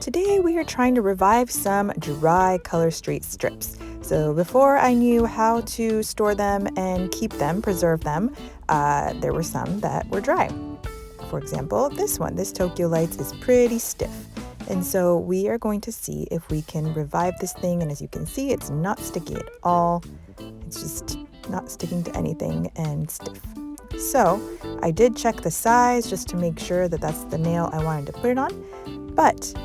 Today we are trying to revive some dry Color Street strips. So before I knew how to store them and keep them, preserve them, there were some that were dry. For example, this one, this Tokyo Lights, is pretty stiff. And so we are going to see if we can revive this thing. And as you can see, it's not sticky at all. It's just not sticking to anything and stiff. So I did check the size just to make sure that that's the nail I wanted to put it on. But,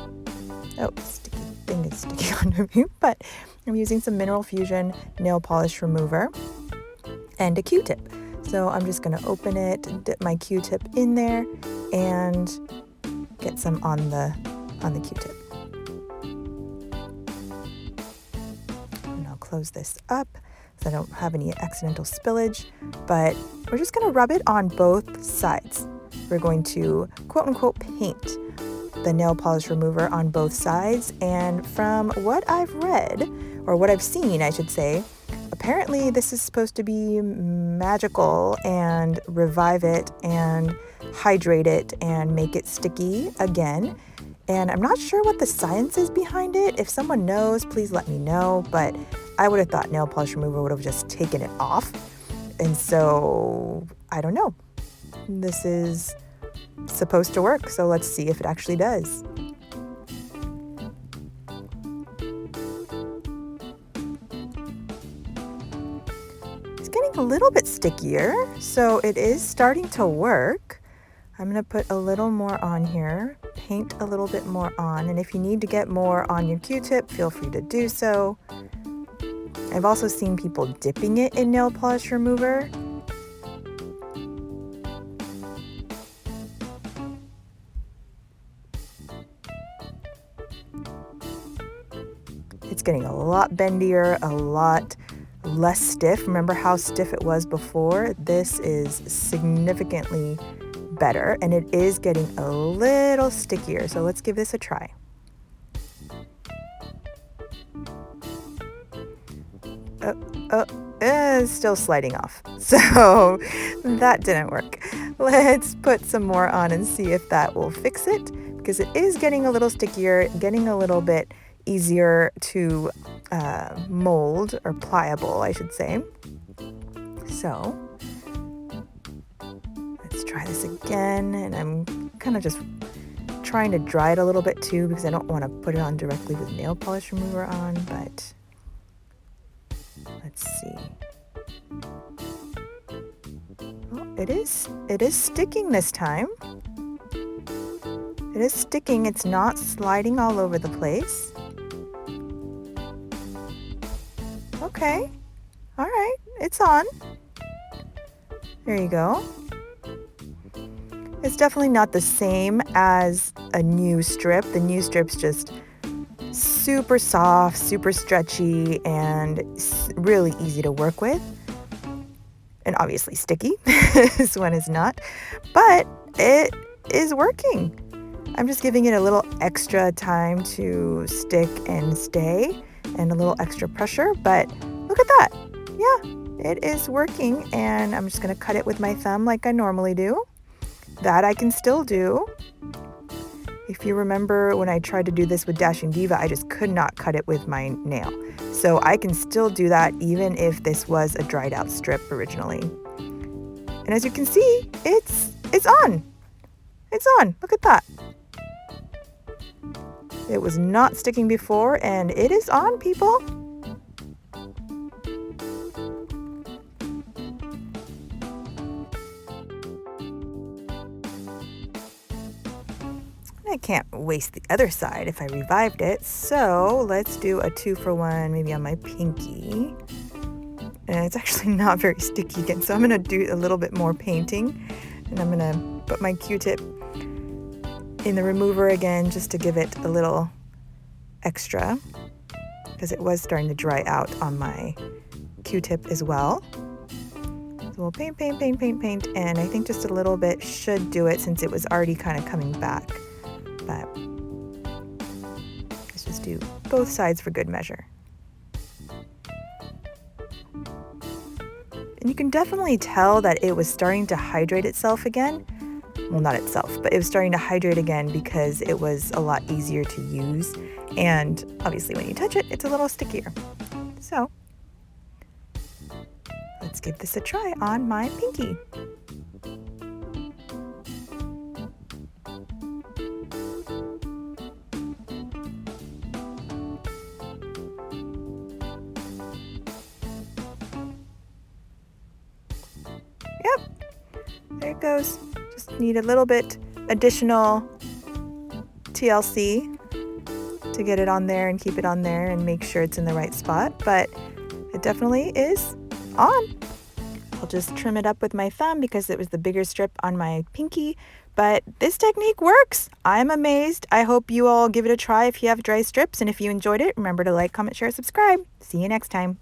sticky thing is sticking onto me. But I'm using some Mineral Fusion nail polish remover and a Q-tip. So I'm just going to open it, dip my Q-tip in there, and get some on the Q-tip. And I'll close this up so I don't have any accidental spillage. But we're just going to rub it on both sides. We're going to quote-unquote paint the nail polish remover on both sides. And from what I've read, or what I've seen, I should say, apparently this is supposed to be magical and revive it and hydrate it and make it sticky again. And I'm not sure what the science is behind it. If someone knows, please let me know. But I would have thought nail polish remover would have just taken it off. And so, I don't know. This is supposed to work, so let's see if it actually does. It's getting a little bit stickier, so it is starting to work. I'm going to put a little more on here, paint a little bit more on, and if you need to get more on your Q-tip, feel free to do so. I've also seen people dipping it in nail polish remover. It's getting a lot bendier, a lot less stiff. Remember how stiff it was before? This is significantly better, and it is getting a little stickier. So let's give this a try. It's still sliding off. So that didn't work. Let's put some more on and see if that will fix it, because it is getting a little stickier, getting a little bit easier to mold, or pliable, I should say. So let's try this again, and I'm kind of just trying to dry it a little bit too, because I don't want to put it on directly with nail polish remover on, but let's see. Oh, it is sticking this time. It is sticking. It's not sliding all over the place. Okay. All right. It's on. There you go. It's definitely not the same as a new strip. The new strip's just super soft, super stretchy, and really easy to work with. And obviously sticky. This one is not. But it is working. I'm just giving it a little extra time to stick and stay, and a little extra pressure. But look at that. Yeah, it is working. And I'm just going to cut it with my thumb like I normally do. That I can still do. If you remember when I tried to do this with Dashing Diva, I just could not cut it with my nail. So I can still do that even if this was a dried out strip originally. And as you can see, it's on. It's on. Look at that. It was not sticking before, and it is on, people. I can't waste the other side if I revived it, so let's do a 2-for-1 maybe on my pinky. And it's actually not very sticky again, so I'm going to do a little bit more painting, and I'm going to put my Q-tip in the remover again just to give it a little extra, because it was starting to dry out on my Q-tip as well. So we'll paint, and I think just a little bit should do it since it was already kind of coming back. But let's just do both sides for good measure. And you can definitely tell that it was starting to hydrate itself again. Well, not itself, off, but it was starting to hydrate again because it was a lot easier to use. And obviously when you touch it, it's a little stickier. So let's give this a try on my pinky. Yep, there it goes. Just need a little bit additional TLC to get it on there and keep it on there and make sure it's in the right spot, but it definitely is on. I'll just trim it up with my thumb because it was the bigger strip on my pinky, but this technique works. I'm amazed. I hope you all give it a try if you have dry strips, and if you enjoyed it, remember to like, comment, share, subscribe. See you next time.